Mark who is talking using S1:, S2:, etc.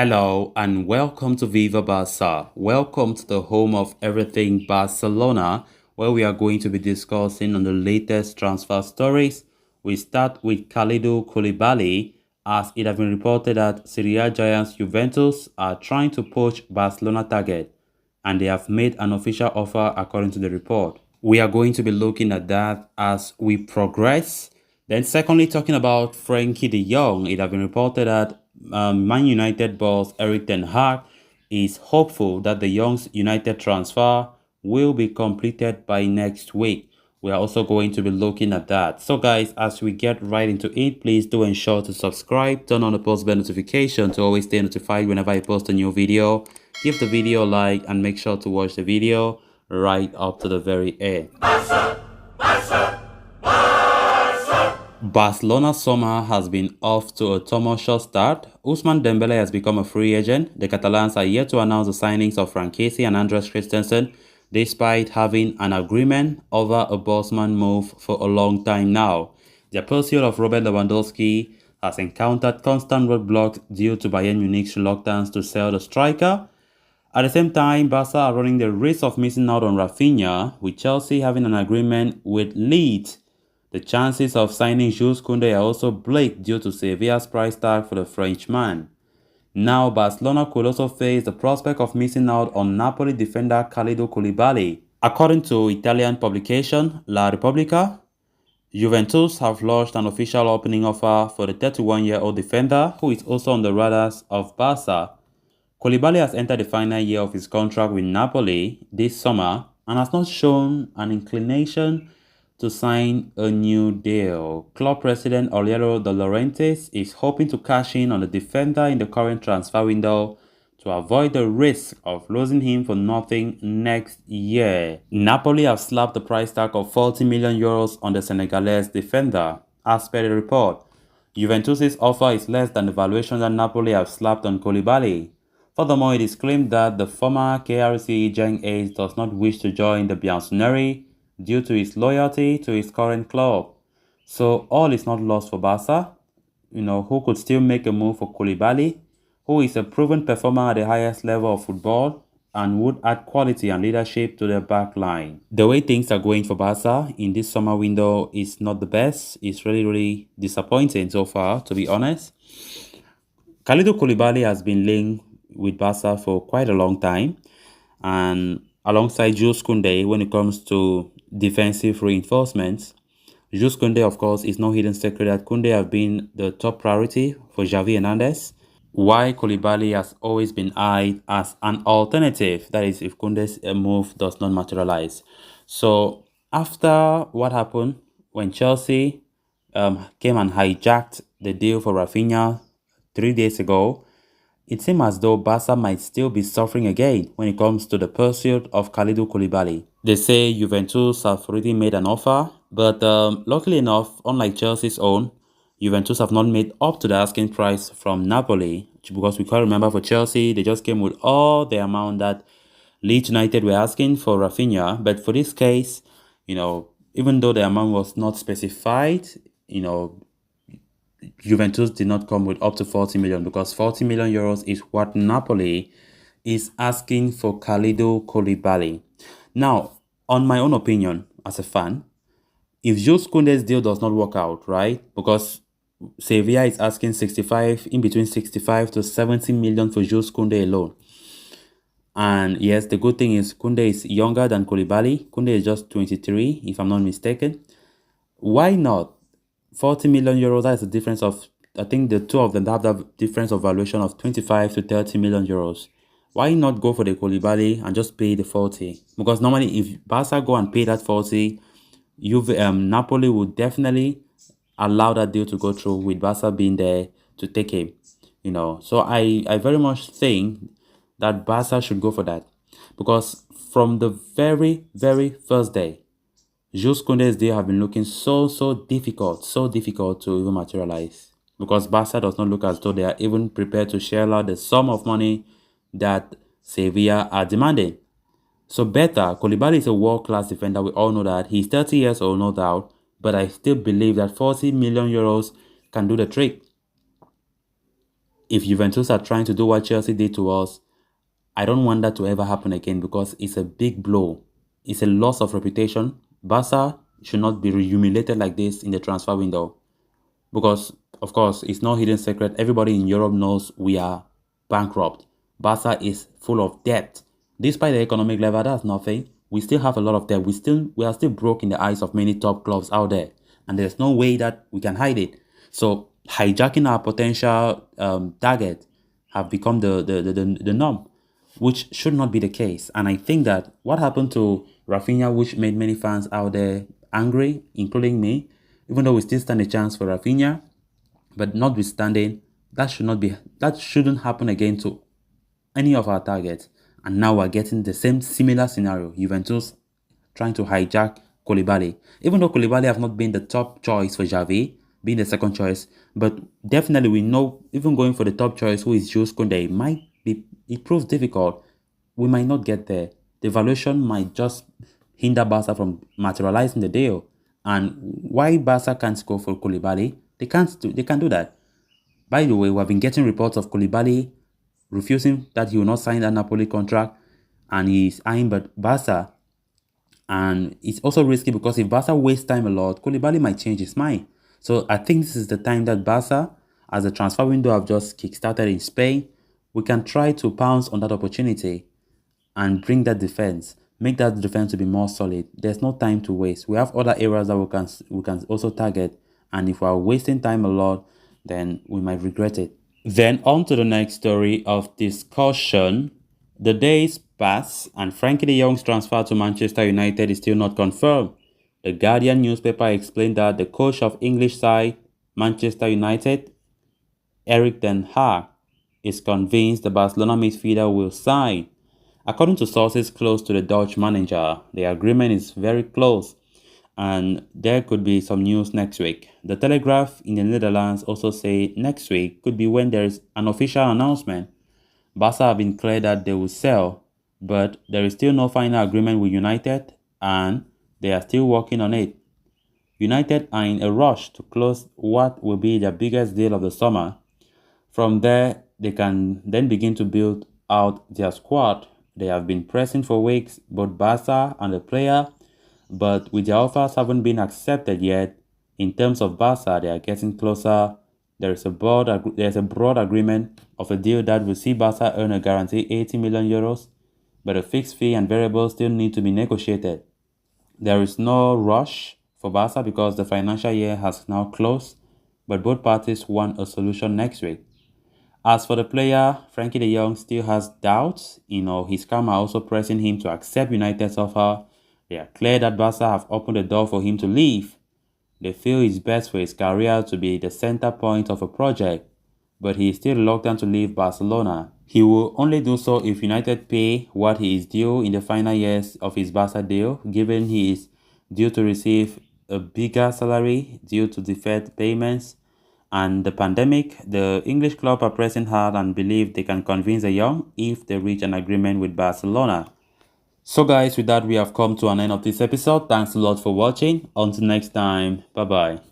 S1: Hello and welcome to Viva Barca. Welcome to the home of everything Barcelona, where we are going to be discussing on the latest transfer stories. We start with Kalidou Koulibaly, as it has been reported that Serie A giants Juventus are trying to poach Barcelona target, and they have made an official offer according to the report. We are going to be looking at that as we progress. Then secondly, talking about Frenkie de Jong, it has been reported that Man United boss Erik ten Hag is hopeful that the Young's United transfer will be completed by next week. We are also going to be looking at that. So guys, as we get right into it, please do ensure to subscribe, turn on the post bell notification to always stay notified whenever I post a new video. Give the video a like and make sure to watch the video right up to the very end. Barcelona summer has been off to a tumultuous start. Ousmane Dembele has become a free agent. The Catalans are yet to announce the signings of Frenkie and Andres Christensen, despite having an agreement over a Bosman move for a long time now. The pursuit of Robert Lewandowski has encountered constant roadblocks due to Bayern Munich's reluctance to sell the striker. At the same time, Barca are running the risk of missing out on Rafinha, with Chelsea having an agreement with Leeds. The chances of signing Jules Koundé are also bleak due to Sevilla's price tag for the Frenchman. Now, Barcelona could also face the prospect of missing out on Napoli defender Kalidou Koulibaly. According to Italian publication La Repubblica, Juventus have launched an official opening offer for the 31-year-old defender, who is also on the radars of Barca. Koulibaly has entered the final year of his contract with Napoli this summer and has not shown an inclination to sign a new deal. Club president Aurelio De Laurentiis is hoping to cash in on the defender in the current transfer window to avoid the risk of losing him for nothing next year. Napoli have slapped the price tag of 40 million euros on the Senegalese defender. As per the report, Juventus' offer is less than the valuation that Napoli have slapped on Koulibaly. Furthermore, it is claimed that the former KRC Jeng ace does not wish to join the Bianconeri due to his loyalty to his current club. So all is not lost for Barca, who could still make a move for Koulibaly, who is a proven performer at the highest level of football and would add quality and leadership to their back line. The way things are going for Barca in this summer window is not the best. It's really disappointing so far, to be honest. Kalidou Koulibaly has been linked with Barca for quite a long time, and alongside Jules Koundé when it comes to defensive reinforcements. Jules Koundé, of course, is no hidden secret that Koundé have been the top priority for Xavi Hernandez, while Koulibaly has always been eyed as an alternative, that is, if Koundé's move does not materialize. So after what happened when Chelsea came and hijacked the deal for Rafinha 3 days ago, it seems as though Barca might still be suffering again when it comes to the pursuit of Kalidou Koulibaly. They say Juventus have already made an offer, but luckily enough, unlike Chelsea's own, Juventus have not made up to the asking price from Napoli, because we can't remember for Chelsea, they just came with all the amount that Leeds United were asking for Rafinha. But for this case, even though the amount was not specified, Juventus did not come with up to 40 million, because 40 million euros is what Napoli is asking for Kalidou Koulibaly. Now, on my own opinion as a fan, if Jules Koundé's deal does not work out, right, because Sevilla is asking in between 65 to 70 million for Jules Koundé alone. And yes, the good thing is Koundé is younger than Koulibaly. Koundé is just 23, if I'm not mistaken. Why not 40 million euros? That is a difference of, I think the two of them have that difference of valuation of 25 to 30 million euros. Why not go for the Koulibaly and just pay the 40? Because normally if Barca go and pay that 40, Napoli would definitely allow that deal to go through, with Barca being there to take him. So I very much think that Barca should go for that, because from the very first day, Jules Koundé's deal have been looking so difficult to even materialize, because Barca does not look as though they are even prepared to shell out the sum of money that Sevilla are demanding. So better, Koulibaly is a world-class defender, we all know that. He's 30 years old, no doubt, but I still believe that 40 million euros can do the trick. if Juventus are trying to do what Chelsea did to us, I don't want that to ever happen again because it's a big blow. It's a loss of reputation. Barca should not be humiliated like this in the transfer window because, of course, it's no hidden secret. Everybody in Europe knows we are bankrupt. Barca is full of debt. Despite the economic level, that's nothing. We still have a lot of debt. We are still broke in the eyes of many top clubs out there, and there's no way that we can hide it. So hijacking our potential target have become the norm, which should not be the case. And I think that what happened to Rafinha, which made many fans out there angry, including me, even though we still stand a chance for Rafinha, but notwithstanding, that shouldn't happen again to any of our targets. And now we're getting the same similar scenario. Juventus trying to hijack Koulibaly. Even though Koulibaly have not been the top choice for Xavi, being the second choice, but definitely we know even going for the top choice, who is Jules Koundé, it proves difficult. We might not get there. The valuation might just hinder Barca from materializing the deal. And why Barca can't go for Koulibaly? They can't do that. By the way, we have been getting reports of Koulibaly refusing that he will not sign that Napoli contract, and he's eyeing but Barca. And it's also risky because if Barca wastes time a lot, Koulibaly might change his mind. So I think this is the time that Barca, as the transfer window have just kickstarted in Spain, we can try to pounce on that opportunity and bring that defense, make that defense to be more solid. There's no time to waste. We have other areas that we can also target, and if we are wasting time a lot, then we might regret it. Then on to the next story of discussion. The days pass and Frenkie de Jong's transfer to Manchester United is still not confirmed. The Guardian newspaper explained that the coach of English side Manchester United, Erik is convinced the Barcelona midfielder will sign. According to sources close to the Dutch manager, the agreement is very close and there could be some news next week. The Telegraph in the Netherlands also say next week could be when there is an official announcement. Barca have been clear that they will sell, but there is still no final agreement with United and they are still working on it. United are in a rush to close what will be their biggest deal of the summer. From there, they can then begin to build out their squad. They have been pressing for weeks, both Barca and the player, but with their offers haven't been accepted yet. In terms of Barca, they are getting closer. There's a broad agreement of a deal that will see Barca earn a guaranteed 80 million euros, but a fixed fee and variables still need to be negotiated. There is no rush for Barca because the financial year has now closed, but both parties want a solution next week. As for the player, Frenkie de Jong still has doubts. His camp are also pressing him to accept United's offer. They are clear that Barca have opened the door for him to leave. They feel it's best for his career to be the center point of a project, but he is still reluctant to leave Barcelona. He will only do so if United pay what he is due in the final years of his Barca deal, given he is due to receive a bigger salary due to deferred payments and the pandemic. The English club are pressing hard and believe they can convince De Jong if they reach an agreement with Barcelona. So guys, with that we have come to an end of this episode. Thanks a lot for watching. Until next time, bye bye.